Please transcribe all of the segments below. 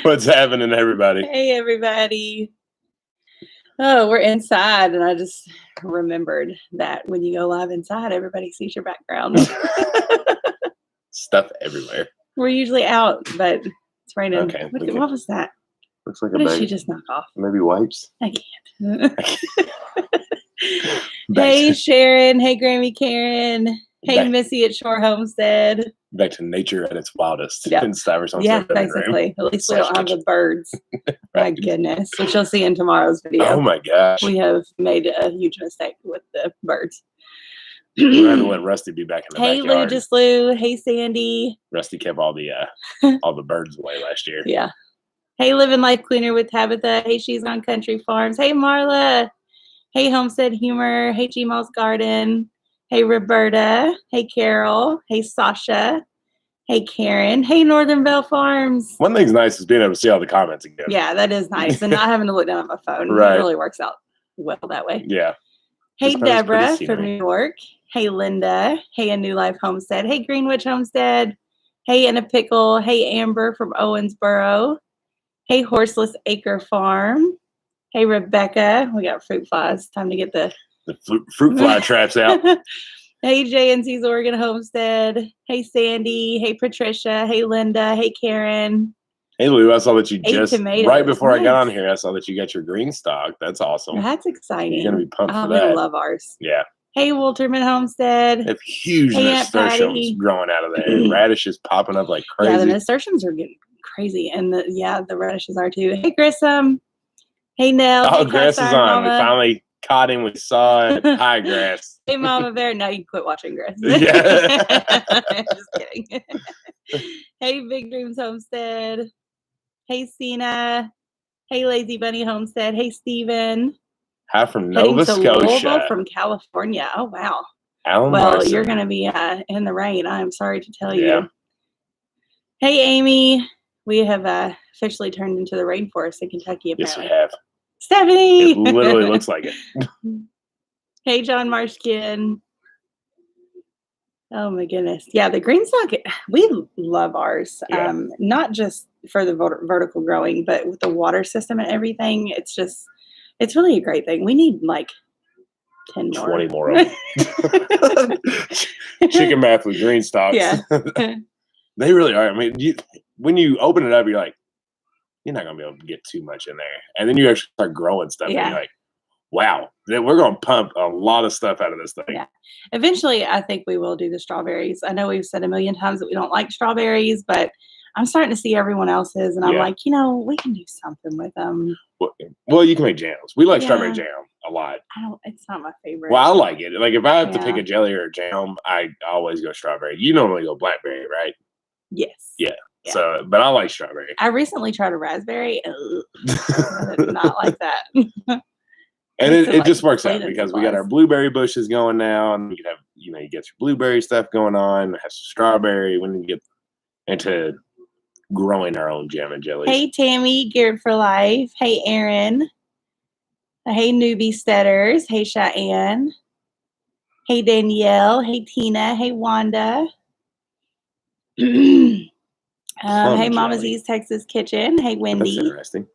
What's happening, everybody? Hey, everybody. Oh, we're inside, and I just remembered that when you go live inside, everybody sees your background. Stuff everywhere. We're usually out, but it's raining. Okay. What was that? Looks like What a did bag. she just knock off? Maybe wipes. I can't. Hey, Sharon. Hey, Grammy Karen. Hey, Missy at Shore Homestead. Back to nature at its wildest. Yep. In Stivers Homestead. Yeah, basically. At least we don't have the birds. Right. My goodness. Which you'll see in tomorrow's video. Oh, my gosh. We have made a huge mistake with the birds. We're going to have to let Rusty be back in the Hey, backyard. Lou, just Lou. Hey, Sandy. Rusty kept all the birds away last year. Yeah. Hey, Living Life Cleaner with Tabitha. Hey, She's on Country Farms. Hey, Marla. Hey, Homestead Humor. Hey, Gmal's Garden. Hey, Roberta. Hey, Carol. Hey, Sasha. Hey, Karen. Hey, Northern Bell Farms. One thing's nice is being able to see all the comments again. Yeah, that is nice. And not having to look down at my phone. Right. It really works out well that way. Yeah. Hey, Deborah from New York. Hey, Linda. Hey, A New Life Homestead. Hey, Greenwich Homestead. Hey, In a Pickle. Hey, Amber from Owensboro. Hey, Horseless Acre Farm. Hey, Rebecca. We got fruit flies. Time to get the fruit fly traps out. Hey, JNC's Oregon Homestead. Hey, Sandy. Hey, Patricia. Hey, Linda. Hey, Karen. Hey, Lou, I saw that you tomatoes. Right before I got on here, I saw that you got your green stock. That's awesome. That's exciting. You're going to be pumped for I'm that. going to love ours. Yeah. Hey, Walterman Homestead. They have huge nasturtiums growing out of there. Radishes popping up like crazy. Yeah, the nasturtiums are getting crazy. And the radishes are too. Hey, Grissom. Hey, Nell. Oh, hey, Grass is on. Mama. We finally caught him. We saw it. Hi, Grass. Hey, Mama Bear. No, you can quit watching Grass. Yeah. Just kidding. Hey, Big Dreams Homestead. Hey, Cena. Hey, Lazy Bunny Homestead. Hey, Steven. Hi from Nova Scotia. Louisville from California. Oh, wow. Alan well, Larson. You're going to be in the rain. I'm sorry to tell you. Hey, Amy. We have officially turned into the rainforest in Kentucky, apparently. Yes, we have. Stephanie. It literally looks like it. Hey, John Marshkin. Oh, my goodness. Yeah, the green stock, we love ours. Yeah. Not just for the vertical growing, but with the water system and everything. It's really a great thing. We need like 10 more. 20 more of them. Chicken math with green stalks. Yeah. They really are. I mean, when you open it up, you're like, you're not going to be able to get too much in there. And then you actually start growing stuff. Yeah. And you're like, wow, we're going to pump a lot of stuff out of this thing. Yeah. Eventually, I think we will do the strawberries. I know we've said a million times that we don't like strawberries, but I'm starting to see everyone else's, and I'm like, we can do something with them. Well, you can make jams. We like strawberry jam a lot. It's not my favorite. Well, I like it. Like, if I have to pick a jelly or a jam, I always go strawberry. You normally go blackberry, right? Yes. Yeah. So, but I like strawberry. I recently tried a raraspberry. I did not like that. And it just works out because we got our blueberry bushes going now, and you have, you get your blueberry stuff going on. It has strawberry. We need to get into growing our own jam and jellies. Hey, Tammy, Geared for Life. Hey, Aaron. Hey, Newbie Steaders. Hey, Cheyenne. Hey, Danielle. Hey, Tina. Hey, Wanda. Hey, Mama's East Texas Kitchen. Hey, Wendy. That's interesting.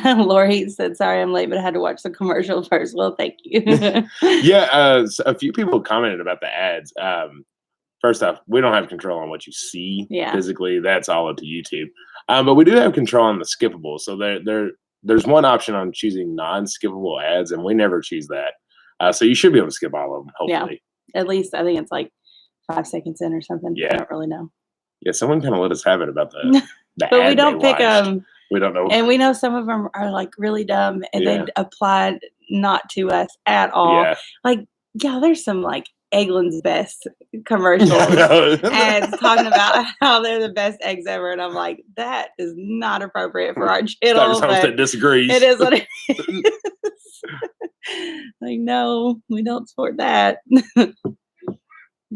Lori said, sorry I'm late, but I had to watch the commercial first. Well, thank you. Yeah, a few people commented about the ads. First off, we don't have control on what you see physically. That's all up to YouTube. But we do have control on the skippable. So there's one option on choosing non-skippable ads, and we never choose that. So you should be able to skip all of them, hopefully. Yeah, at least I think it's like 5 seconds in or something. Yeah. I don't really know. Yeah, someone kind of let us have it about the but ad we don't pick them. We don't know. And we know some of them are like really dumb, and they applied not to us at all. Yeah. Like, there's some like Eggland's Best commercials ads talking about how they're the best eggs ever. And I'm like, that is not appropriate for our channel. That disagrees. It is what it is. Like, no, we don't support that.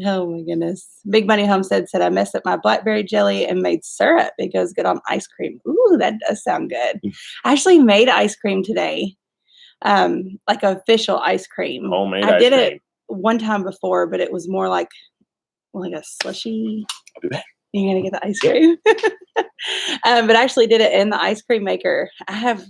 Oh my goodness. Big Bunny Homestead said, I messed up my blackberry jelly and made syrup. It goes good on ice cream. Ooh, that does sound good. I actually made ice cream today. Like official ice cream. Homemade I ice did cream. it one time before, but it was more like like a slushy. I'll be back. You're going to get the ice cream. But I actually did it in the ice cream maker. I have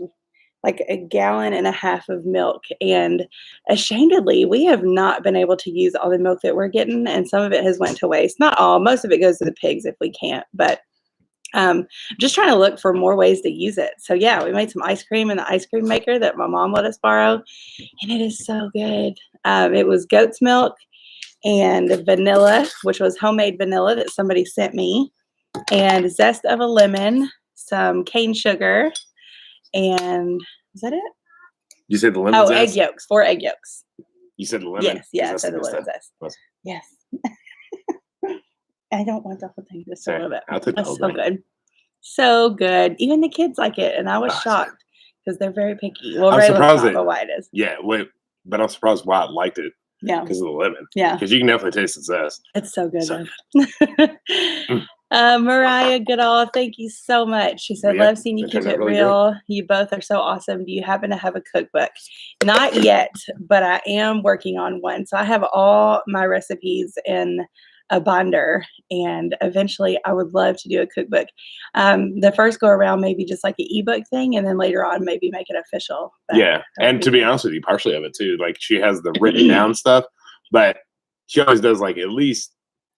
like 1.5 gallons of milk, and ashamedly, we have not been able to use all the milk that we're getting, and some of it has went to waste. Not all, most of it goes to the pigs if we can't, but just trying to look for more ways to use it. So yeah, we made some ice cream in the ice cream maker that my mom let us borrow, and it is so good. It was goat's milk and vanilla, which was homemade vanilla that somebody sent me, and zest of a lemon, some cane sugar, and is that it? You said the lemon zest? Egg yolks, 4 egg yolks. You said the lemon? Yes, I said the lemon zest. Yes. I don't want the whole thing, just a little bit. That's so good. So good. Even the kids like it, and I was shocked because they're very picky. Well, I'm surprised why it is. Yeah, but I'm surprised why I liked it. Yeah. Because of the lemon. Yeah. Because you can definitely taste the zest. It's so good. So good. Mariah Goodall, thank you so much. She said, love seeing you keep it real. Great. You both are so awesome. Do you happen to have a cookbook? Not yet, but I am working on one. So I have all my recipes in a binder, and eventually I would love to do a cookbook. The first go around, maybe just like an ebook thing, and then later on maybe make it official. Yeah, and to be honest with you, partially of it too, like she has the written down stuff, but she always does like at least,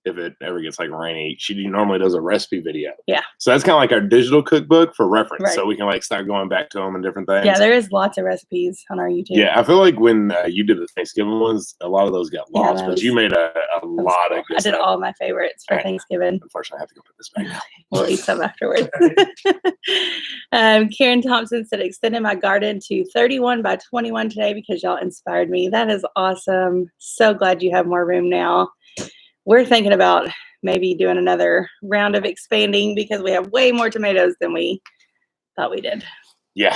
if it ever gets like rainy, she normally does a recipe video. Yeah. So that's kind of like our digital cookbook for reference. Right. So we can like start going back to them and different things. Yeah, there is lots of recipes on our YouTube. Yeah, I feel like when you did the Thanksgiving ones, a lot of those got lost, but you made a lot of good stuff. I did all my favorites for Thanksgiving. Unfortunately, I have to go put this back now. We'll eat some afterwards. Karen Thompson said, extended my garden to 31 by 21 today because y'all inspired me. That is awesome. So glad you have more room now. We're thinking about maybe doing another round of expanding because we have way more tomatoes than we thought we did. Yeah.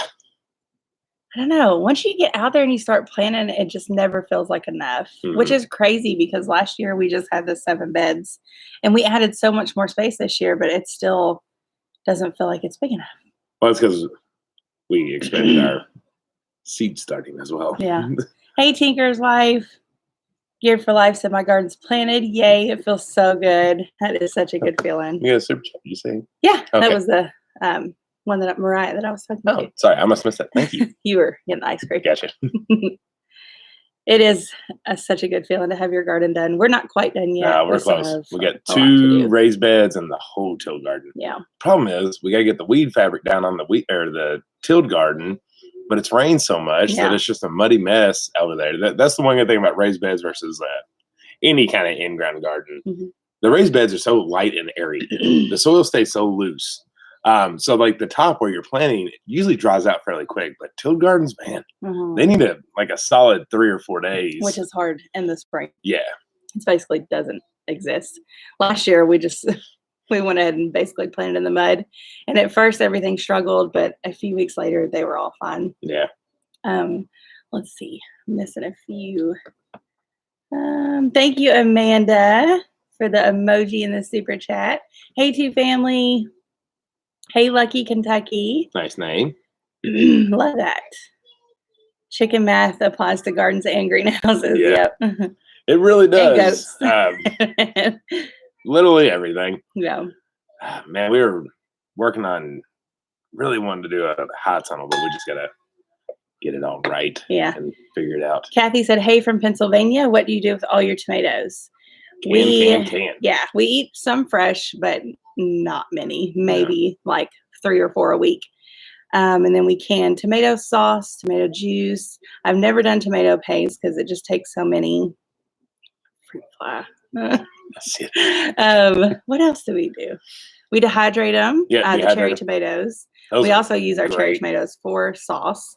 I don't know. Once you get out there and you start planting, it just never feels like enough, which is crazy because last year we just had the 7 beds and we added so much more space this year, but it still doesn't feel like it's big enough. Well, it's because we expanded our seed starting as well. Yeah. Hey, Tinker's wife. Geared for Life said, my garden's planted. Yay, it feels so good. That is such a good feeling. Yeah, super chat, you saying? Yeah, okay. That was the one that Mariah that I was talking to. Sorry, I must have missed that. Thank you. You were getting the ice cream. Gotcha. It is such a good feeling to have your garden done. We're not quite done yet. No, we're close. We got 2 raised beds and the whole tilled garden. Yeah. Problem is, we got to get the weed fabric down on the tilled garden. But it's rained so much that it's just a muddy mess over there. That's the one good thing about raised beds versus any kind of in-ground garden. The raised beds are so light and airy. The soil stays so loose. So like the top where you're planting it usually dries out fairly quick. But tilled gardens, man, they need a solid 3 or 4 days. Which is hard in the spring. Yeah. It basically doesn't exist. Last year, we went ahead and basically planted in the mud. And at first, everything struggled, but a few weeks later, they were all fine. Yeah. Let's see. I'm missing a few. Thank you, Amanda, for the emoji in the super chat. Hey, two family. Hey, Lucky Kentucky. Nice name. Love that. Chicken math applies to gardens and greenhouses. Yeah. Yep. It really does. Literally everything. Yeah. Man, we were working on really wanting to do a high tunnel, but we just got to get it all right and figure it out. Kathy said, hey, from Pennsylvania, what do you do with all your tomatoes? Can. Yeah, we eat some fresh, but not many, maybe like 3 or 4 a week. And then we can tomato sauce, tomato juice. I've never done tomato paste because it just takes so many. Fruit fly. What else do we do? We dehydrate them, the cherry tomatoes. We also use our cherry tomatoes for sauce,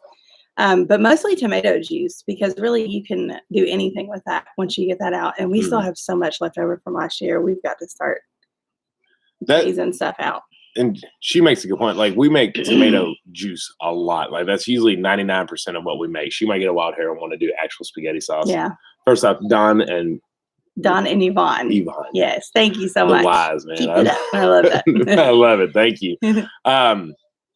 but mostly tomato juice because really you can do anything with that once you get that out. And we still have so much left over from last year. We've got to start phasing stuff out. And she makes a good point. Like we make tomato juice a lot. Like that's usually 99% of what we make. She might get a wild hair and want to do actual spaghetti sauce. Yeah. First off, Don and Yvonne. Yes. Thank you so much. The wise, man. Keep it up. I love that. I love it. Thank you.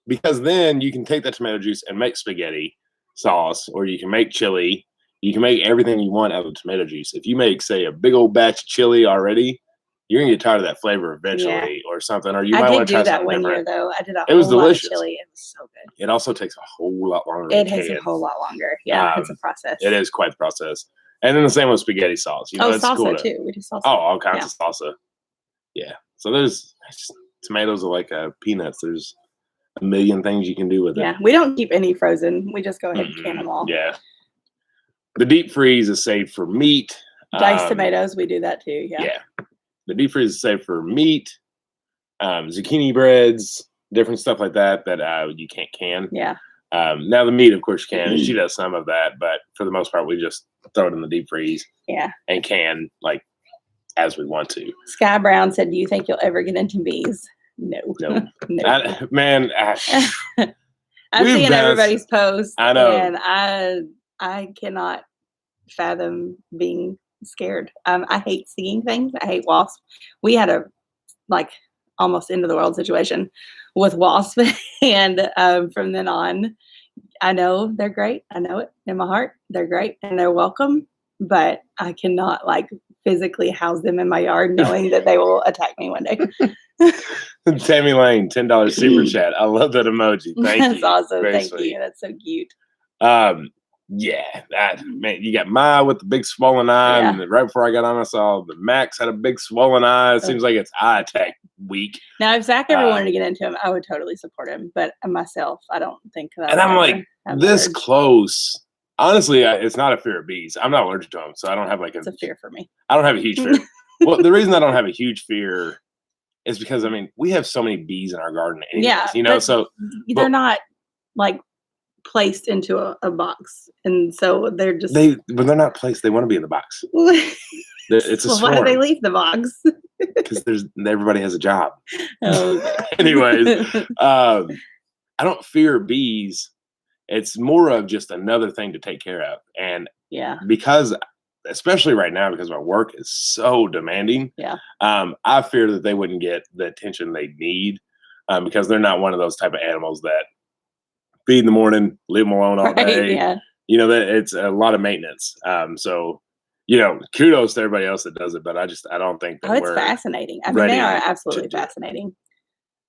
Because then you can take that tomato juice and make spaghetti sauce, or you can make chili. You can make everything you want out of tomato juice. If you make, say, a big old batch of chili already, you're gonna get tired of that flavor eventually, or something. Or you might want to try something different. Year though. I did a it was whole delicious. Lot of chili. It was so good. It also takes a whole lot longer. It takes a whole lot longer. Yeah, it's a process. It is quite the process. And then the same with spaghetti sauce. You know, it's salsa cool too. We do salsa. Oh, all kinds of salsa. Yeah. So there's tomatoes are like peanuts. There's a million things you can do with it. Yeah, we don't keep any frozen. We just go ahead and can them all. Yeah. The deep freeze is saved for meat. Diced tomatoes, we do that too. Yeah. Yeah. The deep freeze is saved for meat, zucchini breads, different stuff like that you can't can. Yeah. Now the meat, of course, you can. And she does some of that, but for the most part, we just throw it in the deep freeze. Yeah. And can as we want to. Sky Brown said, "Do you think you'll ever get into bees?" No. No. No. Man, I'm seeing everybody's posts. I know. And I cannot fathom being scared. I hate seeing things. I hate wasps. We had a almost end of the world situation with wasps, and from then on, I know they're great. I know it in my heart. They're great and they're welcome, but I cannot physically house them in my yard, knowing that they will attack me one day. Tammy Lane, $10 super chat. I love that emoji. Thank you. That's awesome. Very Thank sweet. you. That's so cute. Yeah, man, you got Maya with the big swollen eye, and right before I got on, I saw the Max had a big swollen eye. It seems like it's eye attack week. Now, if Zach ever wanted to get into him, I would totally support him. But myself, I don't think that. And I'm this close. Honestly, it's not a fear of bees. I'm not allergic to them, so I don't have it's a fear for me. I don't have a huge fear. Well, the reason I don't have a huge fear is because we have so many bees in our garden. Anyways, so they're not placed into a box, and so they're just but they're not placed. They want to be in the box. It's a swarm. Why do they leave the box? Because everybody has a job. Okay. Anyways, I don't fear bees. It's more of just another thing to take care of, and because especially right now, because my work is so demanding. Yeah. I fear that they wouldn't get the attention they need because they're not one of those type of animals that feed in the morning, leave them alone all day. Yeah. That it's a lot of maintenance. So, kudos to everybody else that does it, but I don't think that it's fascinating. They are absolutely fascinating.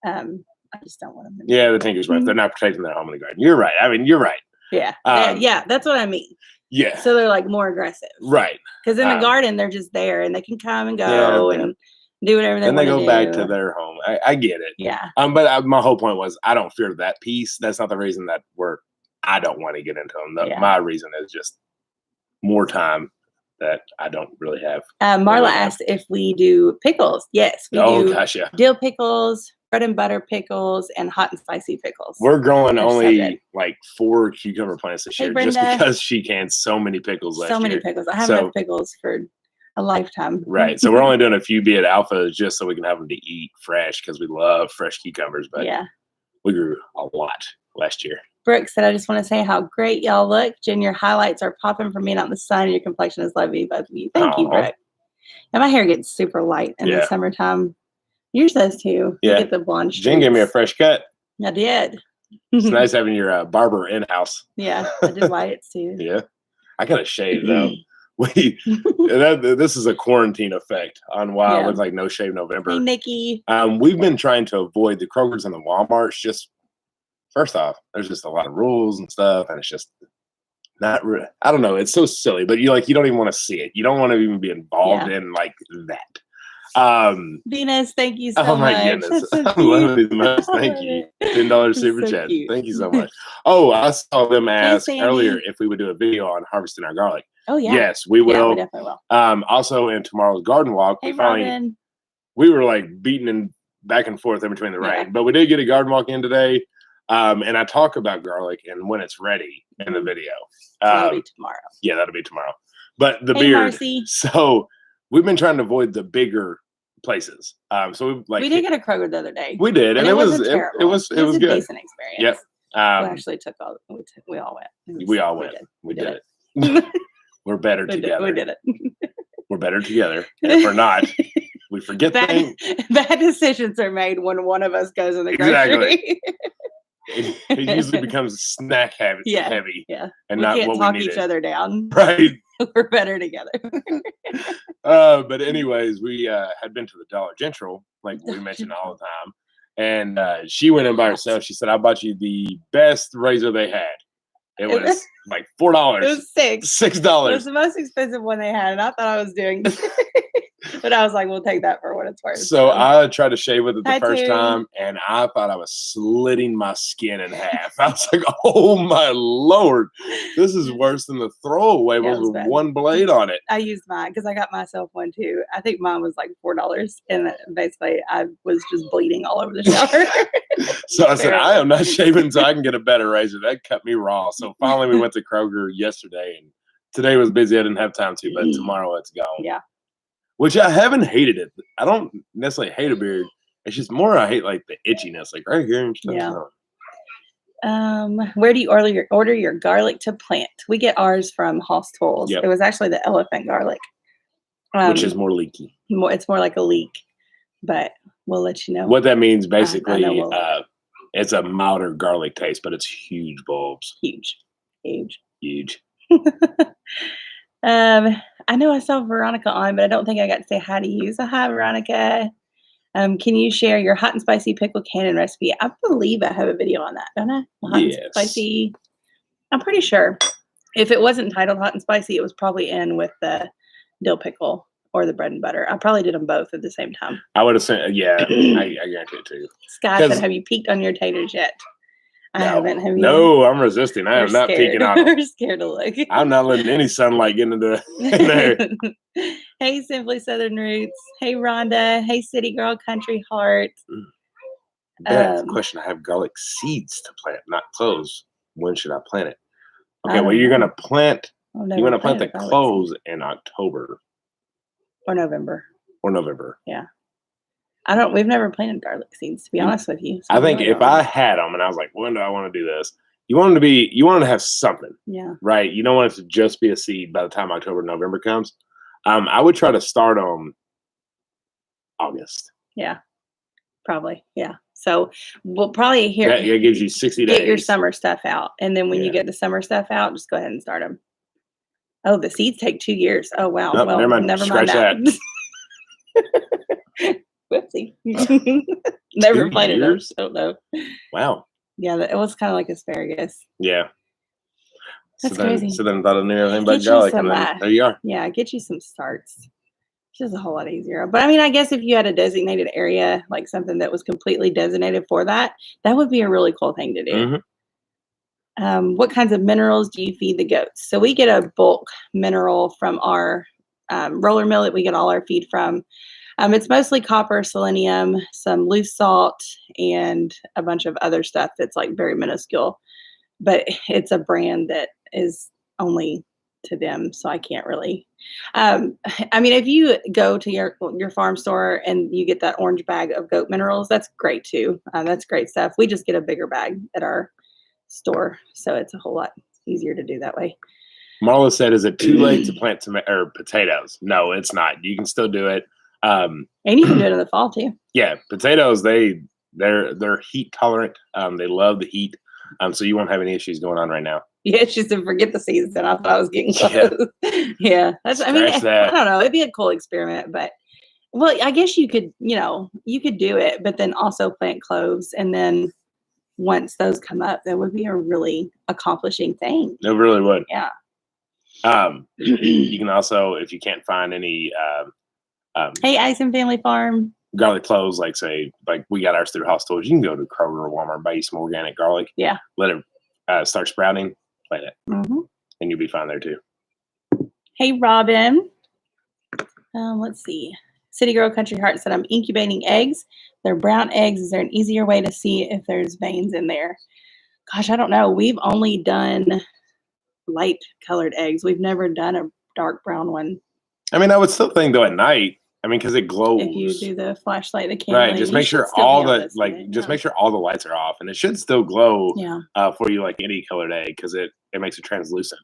I just don't want them. Yeah, the Tinker's wife. They're not protecting their home in the garden. You're right. You're right. Yeah. That's what I mean. Yeah. So they're more aggressive. Right. Because in the garden, they're just there and they can come and go and do whatever they want to do. And they go back to their home. I get it. Yeah. But my whole point was I don't fear that piece. That's not the reason that I don't want to get into them. My reason is just more time that I don't really have. Marla asked if we do pickles. Yes, we do. Gosh, yeah. Dill pickles, bread and butter pickles, and hot and spicy pickles. We're growing only 4 cucumber plants this year, Brenda, just because she canned so many pickles last year. So many pickles. I have enough pickles for a lifetime. Right. So we're only doing a few be it alphas just so we can have them to eat fresh because we love fresh cucumbers. But we grew a lot last year. Brooke said, I just want to say how great y'all look. Jen, your highlights are popping from being out in the sun. Your complexion is lovely, both of you. Thank you, Brooke. And my hair gets super light in the summertime. Yours does too. Yeah. You get the blonde streaks. Jen gave me a fresh cut. I did. It's nice having your barber in-house. Yeah, I did whites too. Yeah. I got to shave though. This is a quarantine effect on why I look like No Shave November. Hey, Nikki. We've been trying to avoid the Krogers and the Walmarts. Just first off, there's just a lot of rules and stuff, and it's just not. I don't know. It's so silly, but you don't even want to see it. You don't want to even be involved in that. Venus, thank you so much. Oh my goodness, so I love it much. Thank you. $10 super chat. Cute. Thank you so much. Oh, I saw them ask earlier if we would do a video on harvesting our garlic. Oh yeah. Yes, we will. Yeah, we definitely will. Also in tomorrow's garden walk, hey, we were beating and back and forth in between the rain, but we did get a garden walk in today. And I talk about garlic and when it's ready in the video. That'll be tomorrow. Yeah, that'll be tomorrow. But the beard. Marcy. So we've been trying to avoid the bigger places. So we did get a Kroger the other day. We did, and it was good. It was a good. Decent experience. Yep. We actually took all. We all went. We all went. We did it. We're better together. We did it. We're better together. And if we're not, we forget things. Bad decisions are made when one of us goes in the grocery. Exactly. It usually becomes snack heavy. Yeah. And we not can't what talk we needed. each other down. Right. We're better together. But anyways, we had been to the Dollar General, like we mentioned all the time. And she went in by herself. She said, I bought you the best razor they had. It was like $4. It was $6. $6. It was the most expensive one they had, and I thought I was doing but I was like, we'll take that for what it's worth. So I tried to shave with it the first time, and I thought I was slitting my skin in half. I was like, oh my Lord, this is worse than the throwaway one with one blade on it. I used mine because I got myself one too. I think mine was like $4, and basically I was just bleeding all over the shower. So I said, I am not shaving until I can get a better razor. That cut me raw. So finally we went to Kroger yesterday, and today was busy. I didn't have time to, but tomorrow it's gone. Yeah. Which I haven't hated it. I don't necessarily hate a beard. It's just more I hate like the itchiness, like right here and stuff. Yeah. Where do you order your garlic to plant? We get ours from Homestead. Yep. It was actually the elephant garlic, which is more leaky. It's more like a leek, but we'll let you know. What that means basically, it's a milder garlic taste, but it's huge bulbs. Huge. I know I saw Veronica on, but I don't think I got to say hi to you. So hi, Veronica. Can you share your hot and spicy pickle cannon recipe? I believe I have a video on that, don't I? Hot and spicy. I'm pretty sure. If it wasn't titled hot and spicy, it was probably in with the dill pickle or the bread and butter. I probably did them both at the same time. I would have said, yeah, I guarantee it too. Scott said, have you peeked on your taters yet? I haven't. Have you? No, I'm resisting. I am not peeking on them. We're scared to look. I'm not letting any sunlight get into there. Hey, Simply Southern Roots. Hey, Rhonda. Hey, City Girl Country Heart. That's the question. I have garlic seeds to plant, not cloves. When should I plant it? Okay, well, you're going to plant. You're going to plant the cloves in October or November. Yeah. We've never planted garlic seeds, to be honest with you. So I think if I had them and I was like, when do I want to do this? You want them to have something. Yeah. Right? You don't want it to just be a seed by the time October, November comes. I would try to start on August. Yeah. Probably. Yeah. So we'll probably hear. That gives you 60 days. Get your summer stuff out. And then when you get the summer stuff out, just go ahead and start them. Oh, the seeds take 2 years. Oh, wow. Nope, well, never mind that. Whoopsie. Never planted those. Don't know. Wow. Yeah, it was kind of like asparagus. Yeah. That's crazy. So then I thought I knew everything about garlic. And then there you are. Yeah, get you some starts. Which is a whole lot easier. But I mean, I guess if you had a designated area, like something that was completely designated for that, that would be a really cool thing to do. Mm-hmm. What kinds of minerals do you feed the goats? So we get a bulk mineral from our roller mill that we get all our feed from. It's mostly copper, selenium, some loose salt, and a bunch of other stuff that's like very minuscule. But it's a brand that is only to them, so I can't really. I mean, if you go to your farm store and you get that orange bag of goat minerals, that's great too. That's great stuff. We just get a bigger bag at our store, so it's a whole lot easier to do that way. Marla said, "Is it too late to plant potatoes?" No, it's not. You can still do it. And you can do it in the fall too. Yeah, potatoes they're heat tolerant. They love the heat. So you won't have any issues going on right now. Yeah, she said forget the season. I thought I was getting close. Yeah. That's I don't know. It'd be a cool experiment, but I guess you could do it, but then also plant cloves, and then once those come up, that would be a really accomplishing thing. It really would. Yeah. You can also, if you can't find any hey, Ison Family Farm. Garlic cloves, like we got ours through House Tools. You can go to Kroger or Walmart, buy you some organic garlic. Yeah. Let it start sprouting, plant it. Mm-hmm. And you'll be fine there too. Hey, Robin. Let's see. City Girl Country Heart said, I'm incubating eggs. They're brown eggs. Is there an easier way to see if there's veins in there? Gosh, I don't know. We've only done light colored eggs. We've never done a dark brown one. I mean, I would still think though at night. I mean, because it glows. If you do the flashlight, the candle. Right. Just make sure all the make sure all the lights are off, and it should still glow. Yeah. For you like any colored egg, because it makes it translucent.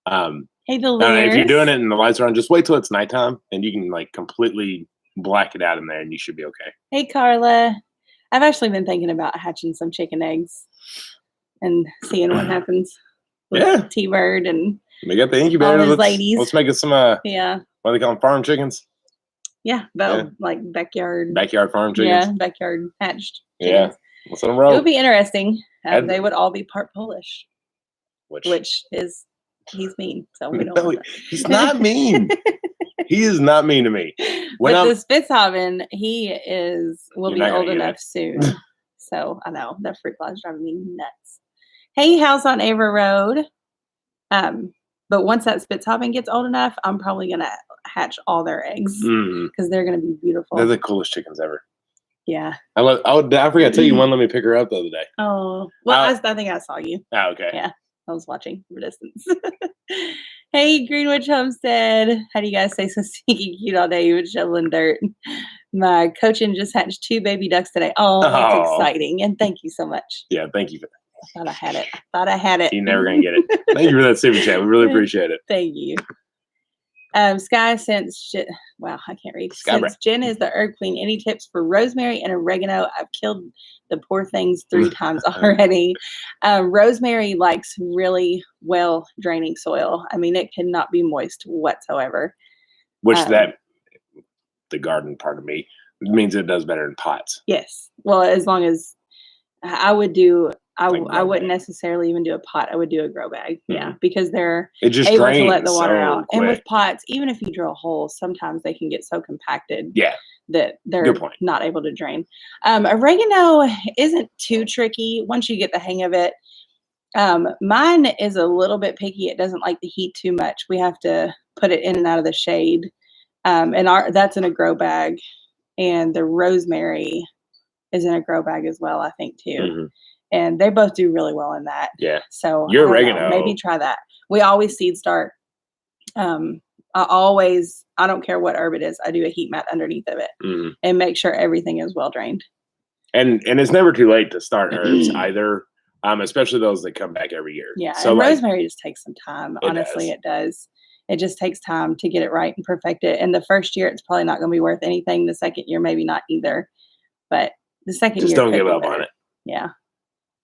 Hey, if you're doing it and the lights are on, just wait till it's nighttime, and you can like completely black it out in there, and you should be okay. Hey, Carla. I've actually been thinking about hatching some chicken eggs and seeing what happens with T-Bird and We got the incubator. Ladies. Let's make it some, what do they call them? Farm chickens? Yeah, like backyard. Backyard farm chickens? Yeah, backyard hatched Yeah, chickens. let's let them roll. It would be interesting. They would all be part Polish. Which is, he's mean, so we don't want that. He's not mean. He is not mean to me. With the Spitzhaven, he will be old enough soon. So I know that fruit fly is driving me nuts. Hey, house on Ava Road. But once that Spitzhaven gets old enough, I'm probably gonna hatch all their eggs because they're gonna be beautiful. They're the coolest chickens ever. Yeah. I forgot to tell you one. Let me pick her up the other day. Oh, well, I think I saw you. Oh, okay. Yeah, I was watching from a distance. Hey, Greenwich Homestead. How do you guys stay so sneaky cute all day? Even shoveling dirt. My coaching just hatched 2 baby ducks today. Oh, that's exciting. And thank you so much. Yeah, thank you for that. I thought I had it. You're never going to get it. Thank you for that super chat. We really appreciate it. Thank you. Sky, wow, I can't read. Since Jen is the herb queen, any tips for rosemary and oregano? I've killed the poor things 3 times already. Rosemary likes really well draining soil. I mean, it cannot be moist whatsoever. Which the garden part of me means it does better in pots. Yes. Well, as long as I wouldn't necessarily even do a pot. I would do a grow bag. Yeah, because they're able to let the water out. Quick. And with pots, even if you drill a hole, sometimes they can get so compacted that they're not able to drain. Oregano isn't too tricky once you get the hang of it. Mine is a little bit picky. It doesn't like the heat too much. We have to put it in and out of the shade. And that's in a grow bag. And the rosemary is in a grow bag as well, I think, too. Mm-hmm. And they both do really well in that. Yeah. So your oregano. Maybe try that. We always seed start. I don't care what herb it is. I do a heat mat underneath of it and make sure everything is well drained. And it's never too late to start herbs either, especially those that come back every year. Yeah. So and rosemary just takes some time. Honestly, it does. It just takes time to get it right and perfect it. And the first year, it's probably not going to be worth anything. The second year, maybe not either. But the second year, just don't give up on it. Yeah.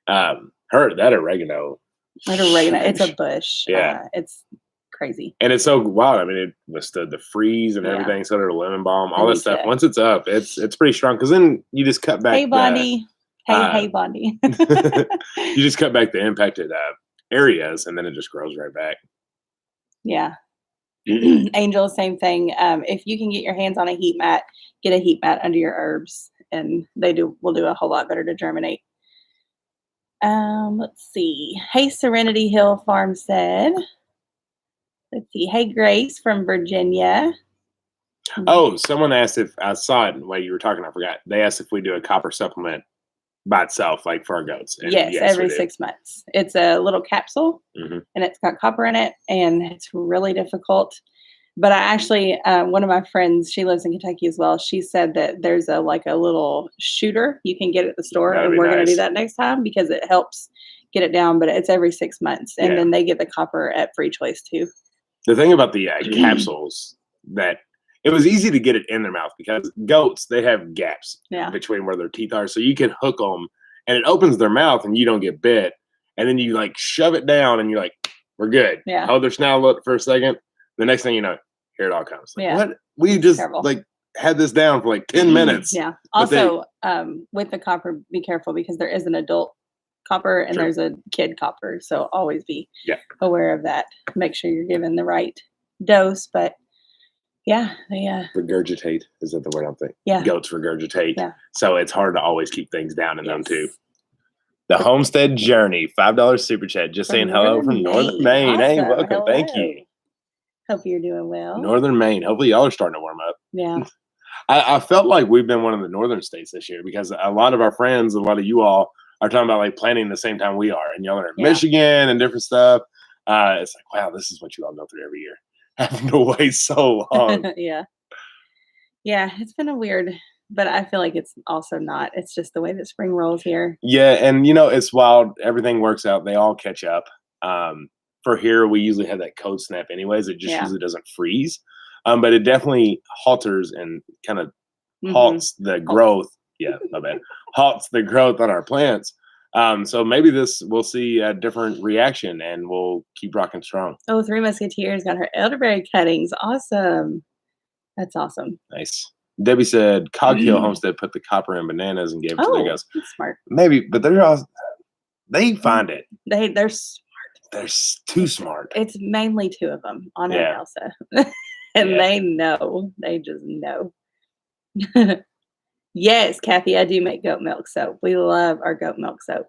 That oregano. It's a bush. Yeah. It's crazy. And it's so wild. I mean, it withstood the freeze and everything. So did the lemon balm, all that stuff. Once it's up, it's pretty strong. Because then you just cut back. Hey, Bondi. Hey, Bondi. You just cut back the impacted areas, and then it just grows right back. Yeah. Angel, same thing. If you can get your hands on a heat mat, get a heat mat under your herbs, and will do a whole lot better to germinate. Let's see. Hey, Serenity Hill Farm said. Let's see. Hey, Grace from Virginia. Oh, someone asked if I saw it while you were talking. I forgot. They asked if we do a copper supplement by itself, like for our goats. And yes, every 6 months. It's a little capsule, and it's got copper in it, and it's really difficult. But I actually, one of my friends, she lives in Kentucky as well. She said that there's a little shooter you can get at the store, and we're going to do that next time because it helps get it down. But it's every 6 months, and then they get the copper at free choice too. The thing about the capsules that it was easy to get it in their mouth because goats, they have gaps between where their teeth are, so you can hook them, and it opens their mouth, and you don't get bit. And then you shove it down, and you're like, "We're good." Yeah. Hold their snout up for a second. The next thing you know, here it all comes. What? We just had this down for 10 minutes. Yeah. Also, with the copper, be careful because there is an adult copper and there's a kid copper. So always be aware of that. Make sure you're giving the right dose. But yeah, regurgitate. Is that the word I'm thinking? Yeah. Goats regurgitate. Yeah. So it's hard to always keep things down in them too. The Homestead Journey, $5 super chat. Just saying hello from Northern Maine. Awesome. Hey, welcome. Hello. Thank you. Hope you're doing well. Northern Maine. Hopefully y'all are starting to warm up. Yeah. I felt like we've been one of the northern states this year because a lot of our friends, a lot of you all are talking about planting the same time we are. And y'all are in Michigan and different stuff. It's wow, this is what you all go through every year. Having to wait so long. Yeah. Yeah, it's been a weird, but I feel like it's also not. It's just the way that spring rolls here. Yeah, and it's wild. Everything works out. They all catch up. For here, we usually have that cold snap anyways. It just usually doesn't freeze. But it definitely halters and kind of halts the growth. Yeah, my bad. Halts the growth on our plants. So maybe we'll see a different reaction, and we'll keep rocking strong. Oh, Three Musketeers got her elderberry cuttings. Awesome. That's awesome. Nice. Debbie said Cog Hill Homestead put the copper in bananas and gave it to their guys. That's smart. Maybe, but they find it. They're smart. They're too smart. It's mainly two of them, Anna and Elsa. And they know. They just know. Yes, Kathy, I do make goat milk soap. We love our goat milk soap.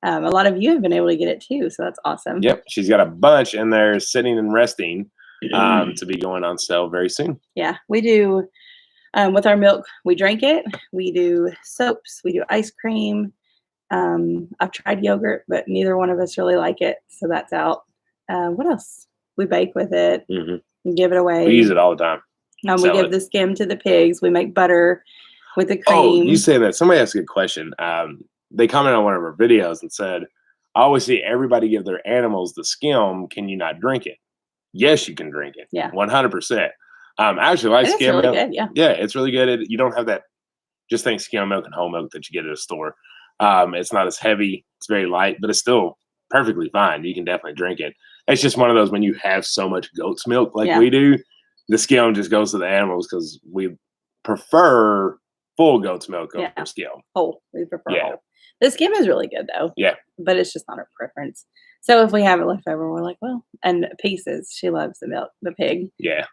A lot of you have been able to get it too, so that's awesome. Yep, she's got a bunch, and they're sitting and resting to be going on sale very soon. Yeah, we do. With our milk, we drink it. We do soaps. We do ice cream. I've tried yogurt, but neither one of us really like it, so that's out. What else? We bake with it. And give it away. We use it all the time. We give the skim to the pigs. We make butter with the cream. Oh, you say that. Somebody asked a good question. They commented on one of our videos and said, I always see everybody give their animals the skim. Can you not drink it? Yes, you can drink it. Yeah. 100%. Actually, like skim milk. Good, yeah. Yeah, it's really good. You don't have that, just think skim milk and whole milk that you get at a store. It's not as heavy. It's very light, but it's still perfectly fine. You can definitely drink it. It's just one of those when you have so much goat's milk like we do, the skim just goes to the animals because we prefer full goat's milk over skim. Whole. We prefer whole. The skim is really good though. Yeah. But it's just not our preference. So if we have it left over, we're like, well, and Pieces, she loves the milk, the pig. Yeah.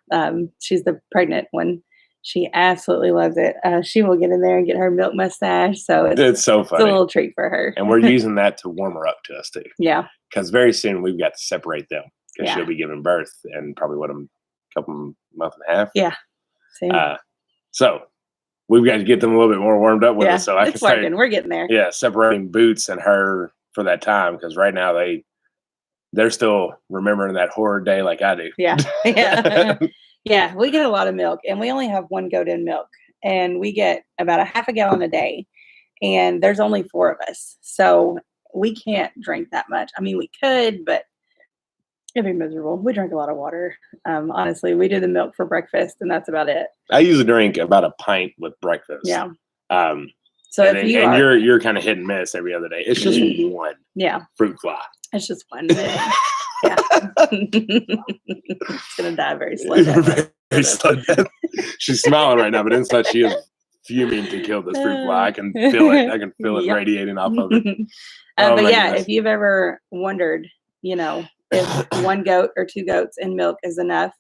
She's the pregnant one. She absolutely loves it. She will get in there and get her milk mustache. So it's so funny. It's a little treat for her. And we're using that to warm her up to us too. Yeah. Because very soon we've got to separate them because she'll be giving birth in probably a couple month and a half. Yeah. Same. So we've got to get them a little bit more warmed up with us. So it's working. We're getting there. Yeah, separating Boots and her for that time because right now they're still remembering that horror day like I do. Yeah. Yeah. Yeah, we get a lot of milk, and we only have one goat in milk, and we get about a half a gallon a day, and there's only 4 of us, so we can't drink that much. I mean, we could, but it'd be miserable. We drink a lot of water. Honestly, we do the milk for breakfast, and that's about it. I usually drink about a pint with breakfast. Yeah. So you're kind of hit and miss every other day. It's just one. Yeah. Fruit fly. It's just one. Yeah. It's gonna die very slow. Very slow death. She's smiling right now, but inside she is fuming to kill this fruit fly. I can feel it. I can feel it radiating off of it. But yeah, goodness. If you've ever wondered, if 1 goat or 2 goats in milk is enough,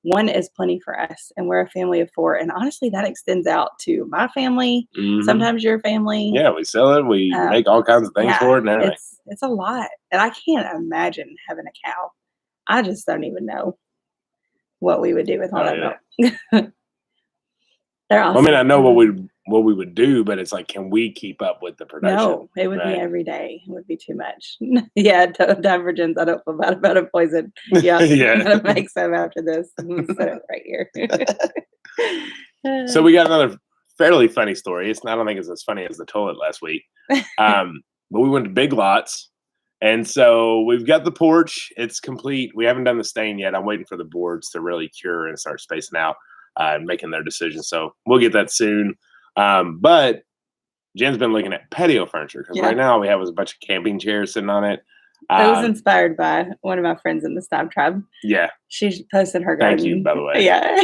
1 is plenty for us, and we're a family of 4. And honestly, that extends out to my family. Sometimes your family. Yeah, we sell it. We make all kinds of things for it and everything. It's a lot, and I can't imagine having a cow. I just don't even know what we would do with all that milk. They're awesome. I mean, I know what we would do, but it's like, can we keep up with the production? No, it would be every day. It would be too much. Yeah, divergence. I don't feel bad about a poison. Yeah, I'm gonna make some after this. I'm gonna set it right here. So we got another fairly funny story. I don't think it's as funny as the toilet last week. But we went to Big Lots, and so we've got the porch. It's complete. We haven't done the stain yet. I'm waiting for the boards to really cure and start spacing out and making their decisions. So we'll get that soon. But Jen's been looking at patio furniture because right now we have a bunch of camping chairs sitting on it. I was inspired by one of my friends in the Stiv tribe. Yeah. She posted her garden. Thank you, by the way. Yeah.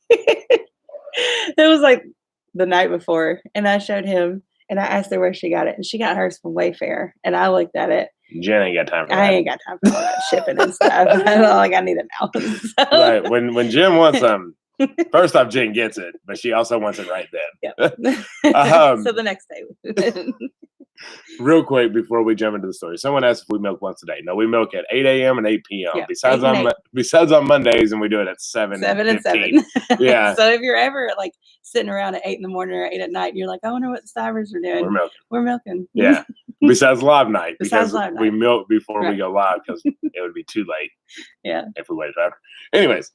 It was like the night before, and I showed him, and I asked her where she got it, and she got hers from Wayfair, and I looked at it. Jen ain't got time for that. I ain't got time for all that shipping and stuff. I'm like, I need it now. So. Right. When Jen wants them, first off, Jen gets it, but she also wants it right then. Yep. So the next day. Real quick before we jump into the story, someone asked if we milk once a day. No, we milk at 8 a.m. and 8 p.m. Yeah, besides on Mondays, and we do it at 7 and 7. Yeah. So if you're ever like sitting around at 8 in the morning or 8 at night, and you're like, I wonder what the Stivers are doing. We're milking. Yeah. Besides live night, because we milk before we go live because it would be too late. Yeah. If we waited forever. Anyways,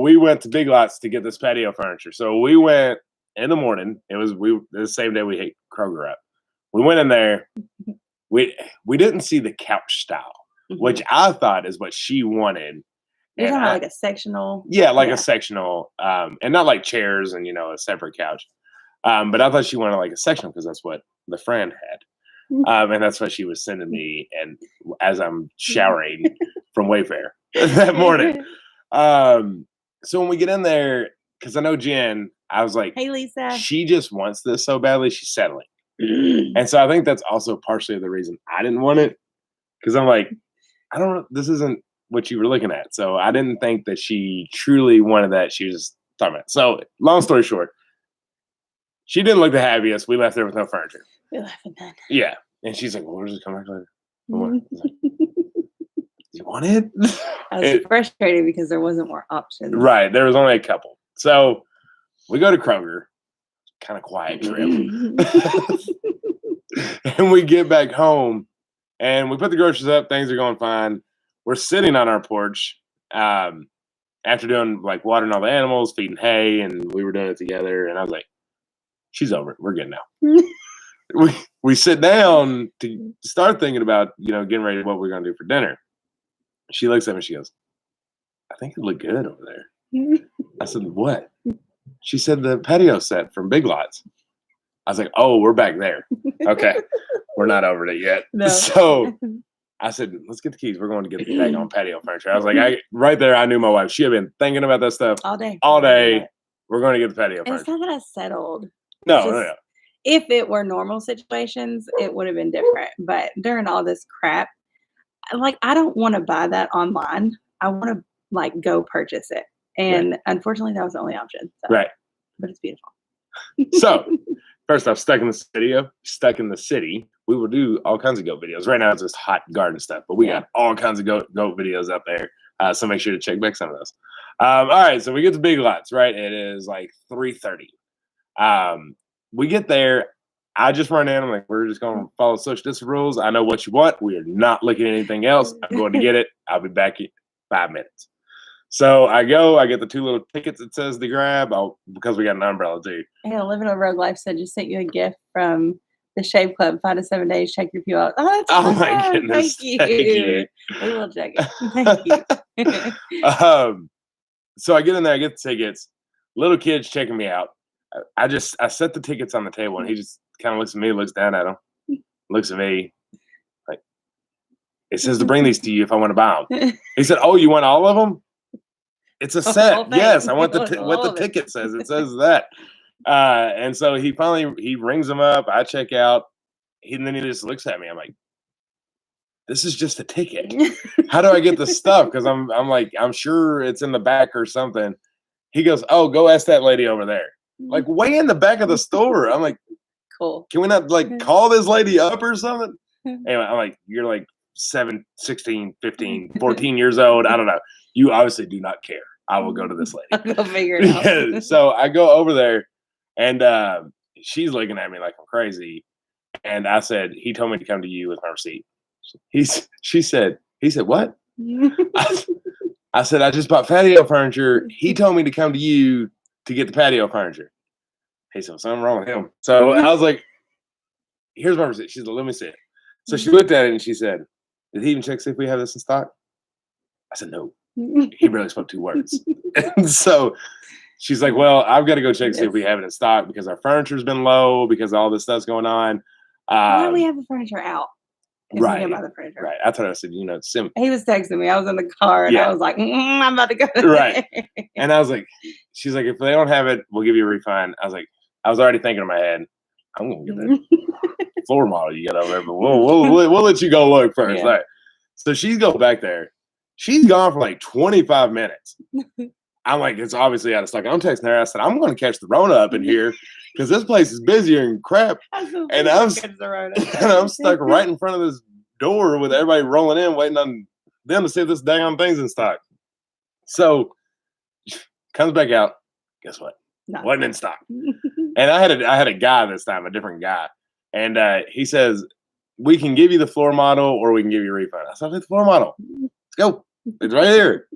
we went to Big Lots to get this patio furniture. So we went in the morning. It was the same day we hit Kroger up. We went in there. We didn't see the couch style, which I thought is what she wanted. You're talking about like a sectional. Yeah, like a sectional, and not like chairs and a separate couch. But I thought she wanted like a sectional because that's what the friend And that's what she was sending me. And as I'm showering from Wayfair that morning. So when we get in there, because I know Jen, I was like, hey, Lisa. She just wants this so badly. She's settling. And so I think that's also partially the reason I didn't want it. Because I'm like, I don't know. This isn't what you were looking at. So I didn't think that she truly wanted that. She was just talking about it. So long story short, she didn't look the happiest. We left there with no furniture. We left with none. Yeah. And she's like, well, we'll just come back later. You want it? I was frustrated because there wasn't more options. Right. There was only a couple. So we go to Kroger. Kind of quiet trip. And we get back home and we put the groceries up. Things are going fine. We're sitting on our porch after doing like watering all the animals, feeding hay, and we were doing it together. And I was like, she's over it. We're good now. we sit down to start thinking about, getting ready what we're going to do for dinner. She looks at me and she goes, I think it looked good over there. I said, what? She said the patio set from Big Lots. I was like, oh, we're back there. Okay. We're not over it yet. No. So I said, let's get the keys. We're going to get back on patio furniture. I was like, right there, I knew my wife. She had been thinking about that stuff all day. We're going to get the patio furniture. It's not that I settled. No. If it were normal situations, it would have been different. But during all this crap, I don't want to buy that online. I want to go purchase it. And unfortunately, that was the only option. So. Right. But it's beautiful. So, first off, stuck in the city, we will do all kinds of goat videos. Right now, it's just hot garden stuff, but we got all kinds of goat videos up there. So make sure to check back some of those. All right, so we get to Big Lots, right? It is like 3:30. We get there. I just run in. I'm like, we're just going to follow social distance rules. I know what you want. We are not looking at anything else. I'm going to get it. I'll be back in 5 minutes. So I get the 2 little tickets it says to grab because we got an umbrella too. Yeah, Living on Road Life said just sent you a gift from the Shave Club, 5 to 7 days, check your pew out. Oh, that's awesome. My goodness. Thank you. We will check it. Thank you. So I get in there, I get the tickets, little kid's checking me out. I set the tickets on the table and he just kind of looks at me, looks down at him, looks at me. Like, it says to bring these to you if I want to buy them. He said, oh, you want all of them? It's a set. Yes, I want what the ticket says. It says that. And so he rings them up. I check out. And then he just looks at me. I'm like, this is just a ticket. How do I get the stuff? Because I'm like, I'm sure it's in the back or something. He goes, oh, go ask that lady over there. Like way in the back of the store. I'm like, cool. Can we not call this lady up or something? Anyway, I'm like, you're like 7, 16, 15, 14 years old. I don't know. You obviously do not care. I will go to this lady. I'll go figure it out. So I go over there and she's looking at me like I'm crazy. And I said, he told me to come to you with my receipt. He said, what? I said, I just bought patio furniture. He told me to come to you to get the patio furniture. He said, something wrong with him. So I was like, here's my receipt. She said, let me see it. So she looked at it and she said, did he even check to see if we have this in stock? I said, no. He barely spoke 2 words. And so she's like, well, I've got to go check to see if we have it in stock because our furniture's been low because all this stuff's going on. Why do we have the furniture out? Right. The furniture. Right. I thought I said, Sim. He was texting me. I was in the car and I was like, I'm about to go. Right. And I was like, she's like, if they don't have it, we'll give you a refund. I was like, I was already thinking in my head, I'm going to get that floor model you got over there, but we'll let you go look first. Yeah. Right. So she's go back there. She's gone for like 25 minutes. I'm like, it's obviously out of stock. I'm texting her. I said, I'm going to catch the Rona up in here because this place is busier and crap. And I'm stuck right in front of this door with everybody rolling in, waiting on them to see if this dang thing's in stock. So comes back out. Guess what? Wasn't in stock. And I had a guy this time, a different guy. And he says, we can give you the floor model or we can give you a refund. I said, the floor model. Let's go. It's right here.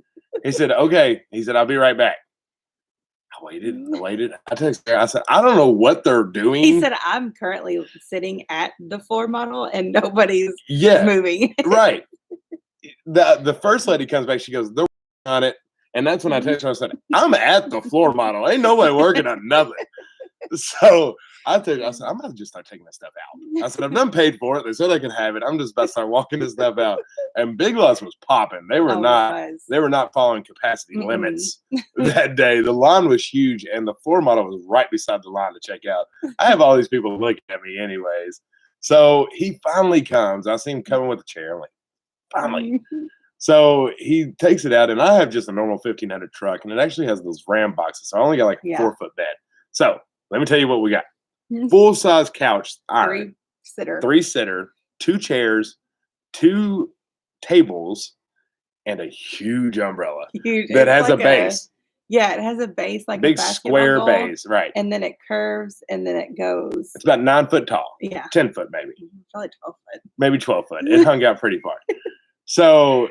He said, okay. He said, I'll be right back. I waited. I texted her. I said, I don't know what they're doing. He said, I'm currently sitting at the floor model and nobody's moving. Right. The first lady comes back. She goes, they're working on it. And that's when I texted her. I said, I'm at the floor model. Ain't nobody working on nothing. So I said, I'm going to just start taking this stuff out. I said, I've done paid for it. They said I can have it. I'm just about to start walking this stuff out. And Big Lots was popping. They were not following capacity limits that day. The line was huge, and the floor model was right beside the line to check out. I have all these people looking at me anyways. So he finally comes. I see him coming with a chair. I'm like, finally. So he takes it out, and I have just a normal 1500 truck, and it actually has those Ram boxes. So I only got like a 4-foot bed. So let me tell you what we got. Full size couch, iron, three sitter, 2 chairs, 2 tables, and a huge umbrella that has like a base. Yeah, it has a base like big square base, right? And then it curves, and then it goes. It's about 9 foot tall. Yeah, 10 foot maybe. Probably 12 foot. Maybe 12 foot. It hung out pretty far. So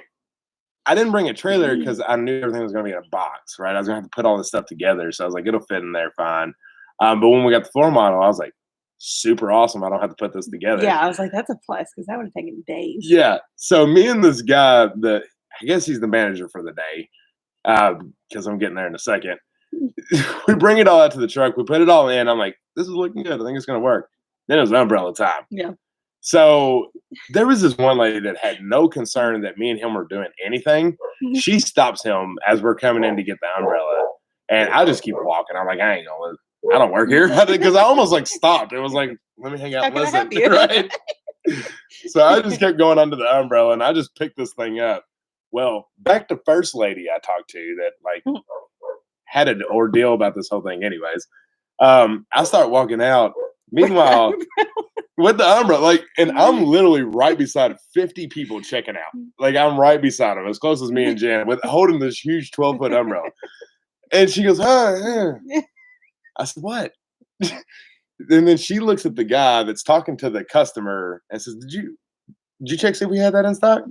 I didn't bring a trailer because I knew everything was going to be in a box, right? I was going to have to put all this stuff together. So I was like, it'll fit in there fine. But when we got the floor model, I was like, super awesome. I don't have to put this together. Yeah, I was like, that's a plus because that would have taken days. Yeah. So me and this guy, I guess he's the manager for the day, because I'm getting there in a second. We bring it all out to the truck. We put it all in. I'm like, this is looking good. I think it's going to work. Then it was umbrella time. Yeah. So there was this one lady that had no concern that me and him were doing anything. She stops him as we're coming in to get the umbrella. And I just keep walking. I'm like, I don't work here. Because I almost like stopped. It was like, let me hang out and listen. Right? So I just kept going under the umbrella, and I just picked this thing up. Well, back to first lady I talked to that like had an ordeal about this whole thing anyways. I start walking out. Meanwhile, with the umbrella, and I'm literally right beside 50 people checking out. Like, I'm right beside them, as close as me and Jan, with holding this huge 12-foot umbrella. And she goes, I said, what? And then she looks at the guy that's talking to the customer and says, did you check see if we had that in stock?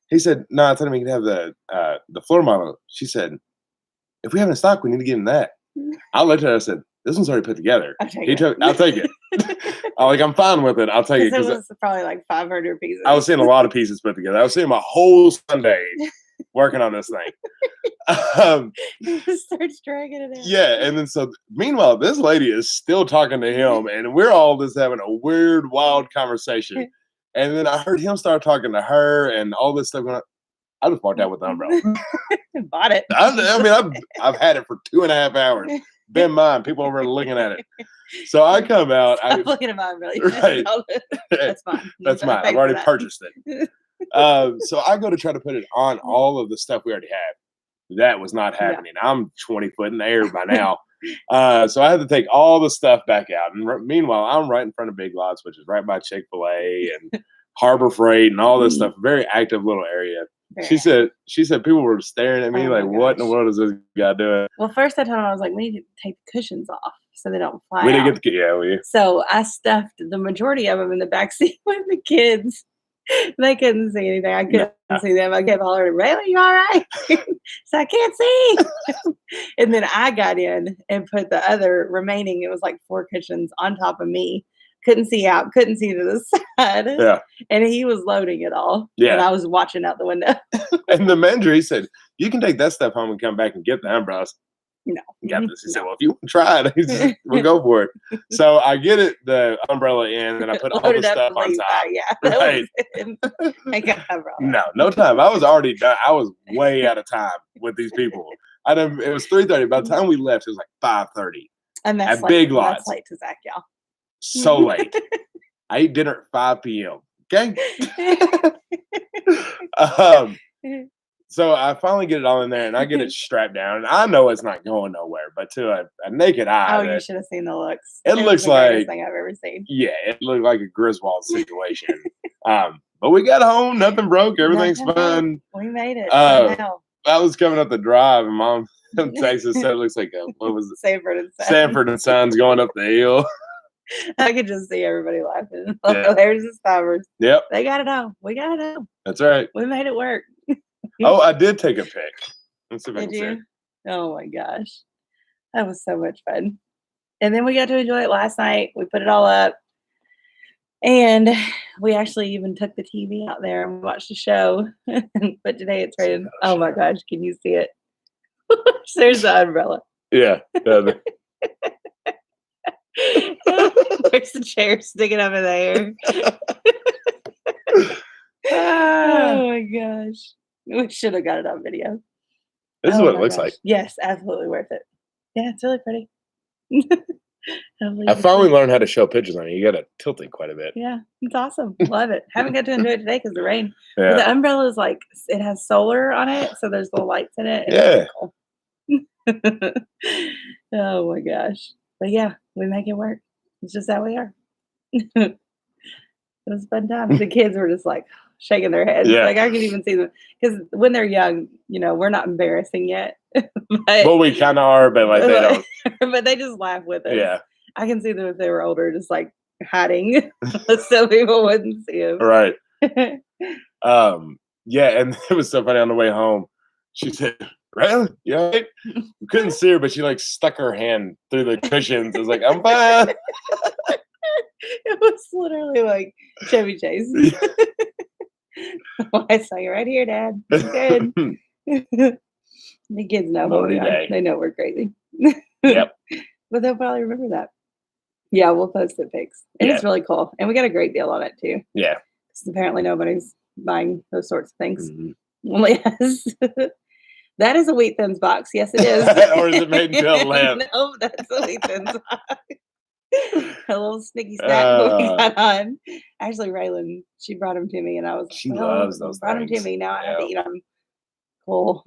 He said, no, I told him he could have the floor model. She said, if we have it in stock, we need to get him that. I looked at her and said, this one's already put together. I'll take it. I'm fine with it. I'll take it. It was probably like 500 pieces. I was seeing a lot of pieces put together. I was seeing my whole Sunday working on this thing. He starts dragging it out. Yeah, and then meanwhile, this lady is still talking to him, and we're all just having a weird, wild conversation. And then I heard him start talking to her, and all this stuff going on. I just walked out with the umbrella. Bought it. I've had it for 2.5 hours. Been mine. People over looking at it. So I come out. I'm looking at mine, really. Right. That's fine. That's mine. I've already purchased it. So I go to try to put it on all of the stuff we already have. That was not happening. Yeah. I'm 20 foot in the air by now. So I had to take all the stuff back out. And meanwhile, I'm right in front of Big Lots, which is right by Chick-fil-A and Harbor Freight and all this stuff. Very active little area. She said people were staring at me what in the world is this guy doing? Well, first I told him, I was like, we need to take the cushions off so they don't fly We didn't get So I stuffed the majority of them in the back seat with the kids. They couldn't see anything. I couldn't see them. I kept hollering, "Really, you all right?" So I can't see. And then I got in and put the other remaining. It was like 4 cushions on top of me. Couldn't see out. Couldn't see to the side. Yeah. And he was loading it all. Yeah. And I was watching out the window. And the manager, he said, "You can take that stuff home and come back and get the umbrellas." No. He got this. He said, "Well, if you want to try it, we'll go for it." So I get the umbrella in, and I put all the stuff on top. Yeah, right. No time. I was already done. I was way out of time with these people. It was 3:30. By the time we left, it was like 5:30. And that's at Big Lots. That's late to Zach, y'all. So late. I ate dinner at 5 p.m. Okay. So I finally get it all in there, and I get it strapped down, and I know it's not going nowhere, but to a naked eye. Oh, you should have seen the looks. It looks like the greatest thing I've ever seen. Yeah, it looked like a Griswold situation. But we got home, nothing broke, everything's fine. We made it. I was coming up the drive, and Mom from Texas said it looks like what was it? Sanford and Sons going up the hill. I could just see everybody laughing. Yeah. There's the Stivers. Yep. They got it home. We got it home. That's right. We made it work. Oh, I did take a pic. Let's see if I can see it. Oh my gosh. That was so much fun. And then we got to enjoy it last night. We put it all up. And we actually even took the TV out there and watched the show. But today it's rated. Oh my gosh. Can you see it? There's the umbrella. Yeah. There's the chair sticking up in the air. Oh my gosh. We should have got it on video. This is what it looks like. Yes, absolutely worth it. Yeah, it's really pretty. I finally learned how to show pictures on it. You got to tilt it quite a bit. Yeah, it's awesome. Love it. Haven't got to enjoy it today because of the rain. Yeah. But the umbrella is like, it has solar on it, so there's little lights in it. Yeah. Cool. Oh my gosh. But yeah, we make it work. It's just how we are. It was a fun time. The kids were just like shaking their heads. Yeah. Like I could even see them because when they're young, we're not embarrassing yet. Well, we kind of are, but like they don't. But they just laugh with us. Yeah. I can see them if they were older, just like hiding so people wouldn't see them. Right. Yeah, and it was so funny on the way home. She said, "Really? You all right?" We couldn't see her, but she like stuck her hand through the cushions. I was like, "I'm fine." It was literally like Chevy Chase. I saw you right here, Dad. Good. The kids know who we are. They know we're crazy. Yep. But they'll probably remember that. Yeah, we'll post the pics. And it's really cool. And we got a great deal on it too. Yeah. Because apparently nobody's buying those sorts of things. Mm-hmm. Only us. That is a Wheat Thins box. Yes, it is. Or is it made into a lamp? No, that's a Wheat Thins box. A little snicky snack we got on. Actually, Raylan, she brought them to me, and I was like, she loves those. Brought them to me. Now I have to eat them. Cool.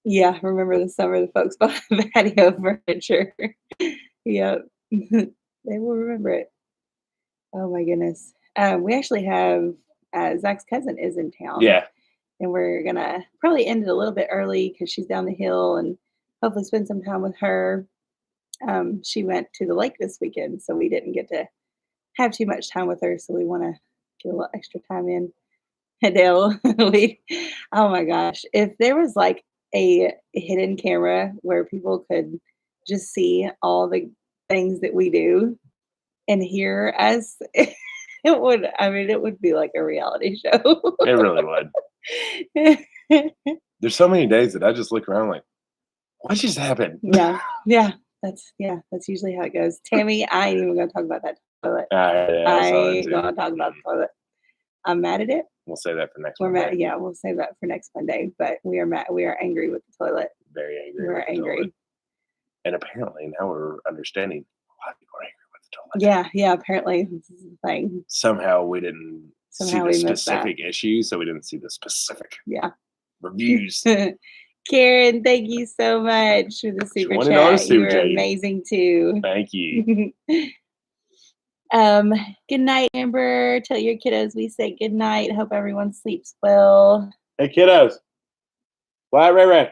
Yeah, remember the summer the folks bought patio furniture. Yep. They will remember it. Oh my goodness. We actually have Zach's cousin is in town. Yeah. And we're gonna probably end it a little bit early because she's down the hill and hopefully spend some time with her. She went to the lake this weekend, so we didn't get to have too much time with her. So we want to get a little extra time in. Adele, oh my gosh. If there was like a hidden camera where people could just see all the things that we do and hear us, it would be like a reality show. It really would. There's so many days that I just look around like, what just happened? Yeah. That's usually how it goes. Tammy, I ain't even gonna talk about that toilet. I ain't gonna talk about the toilet. I'm mad at it. We'll say that for next Monday. Yeah, we'll say that for next Monday. But we are mad. We are angry with the toilet. Very angry. We're angry. Toilet. And apparently now we're understanding a lot of people are angry with the toilet. Yeah. Apparently this is the thing. Somehow we didn't see the specific issue, so we didn't see the specific reviews. Karen, thank you so much for the super chat. You were amazing too. Thank you. Good night, Amber. Tell your kiddos we say good night. Hope everyone sleeps well. Hey, kiddos. Why, Ray?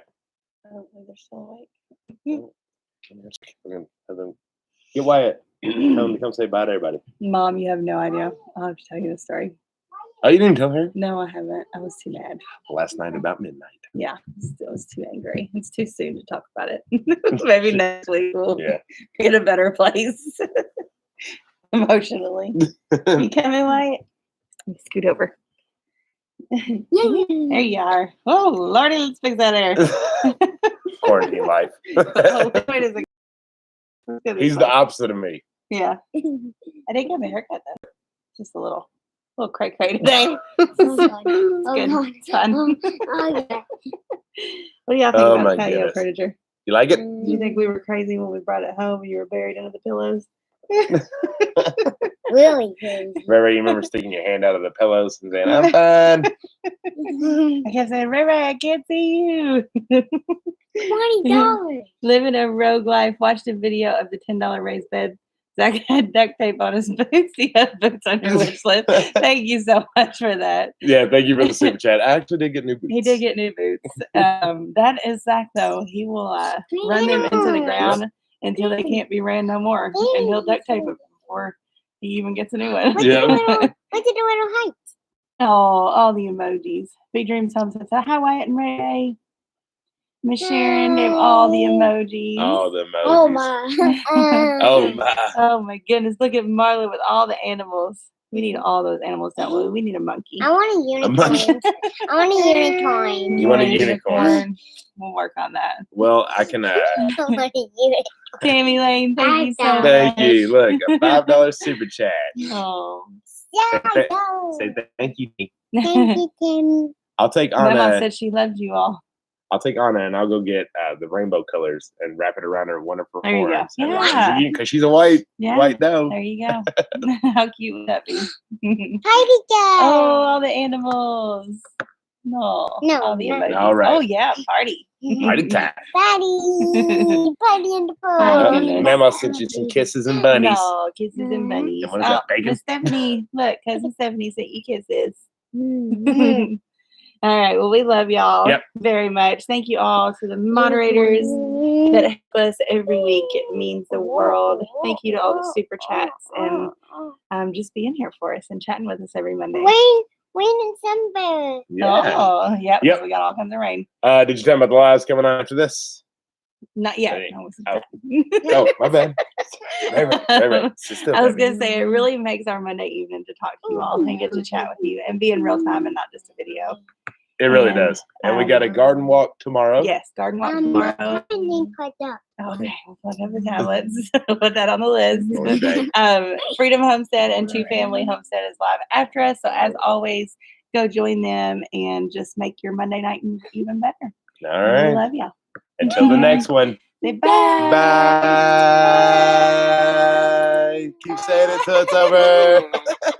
Oh, they're still awake. We're gonna have them get Wyatt. Come say bye to everybody. Mom, you have no idea. I'll have to tell you the story. Oh, you didn't tell her? No, I haven't. I was too mad. Last night about midnight. Yeah, I was too angry. It's too soon to talk about it. Maybe next week we'll be in a better place. Emotionally. You coming, Wyatt? Let me scoot over. There you are. Oh, Lordy, let's fix that air. Quarantine life. Oh, wait a second. He's the opposite of me. Yeah. I didn't get my haircut though. Just a little cray today. It's good. It's fun. What do y'all think about patio furniture? You like it? Do you think we were crazy when we brought it home and you were buried under the pillows? Really crazy. Ray, you remember sticking your hand out of the pillows and saying, "I'm fine." I kept saying, Ray, I can't see you. $20. Living a rogue life. Watched a video of the $10 raised bed. Zach had duct tape on his boots. He had boots on your wish list. Thank you so much for that. Yeah, thank you for the super chat. I actually did get new boots. He did get new boots. That is Zach, though. He will run them into the ground until they can't be ran no more. And he'll duct tape it before he even gets a new one. Look at the little heights. Oh, all the emojis. Big Dreams Home says, hi, Wyatt and Ray. Miss Sharon gave all the emojis. All the emojis. Oh my. Oh my. Oh my goodness. Look at Marla with all the animals. We need all those animals, don't we? We need a monkey. I want a unicorn. I want a unicorn. You want a unicorn? We'll work on that. Well, I can. Tammy Lane, thank you so much. Thank you. Look, a $5 super chat. Oh. Say thank you. Thank you, Tammy. I'll take My Anna. mom said she loved you all. I'll take Anna and I'll go get the rainbow colors and wrap it around her one of her There you go. horns. Yeah. Because she's a white doe. There you go. How cute would that be? Party time. Oh, all the animals. No, all the emojis. All right. Oh yeah, party. Party time. Party in the pool. Mama sent you some kisses and bunnies. No, kisses and bunnies. And what is that, bacon? Miss Stephanie, look, cousin Stephanie sent you kisses. All right. Well, we love y'all very much. Thank you all to the moderators that help us every week. It means the world. Thank you to all the super chats and just being here for us and chatting with us every Monday. Rain and sunburn. Yeah. Oh, yep. We got all kinds of rain. Did you tell me about the lives coming on after this? Not yet. Oh, my bad. Right. I was going to say, it really makes our Monday evening to talk to you all and get to chat with you and be in real time and not just a video. It really does. And we got a garden walk tomorrow. Yes, garden walk tomorrow. Okay, we'll plug up the tablets. Put that on the list. Freedom Homestead and Two Family Homestead is live after us. So as always, go join them and just make your Monday night even better. All right. We love y'all. Until the next one. Say bye. Bye. Keep saying it till it's over.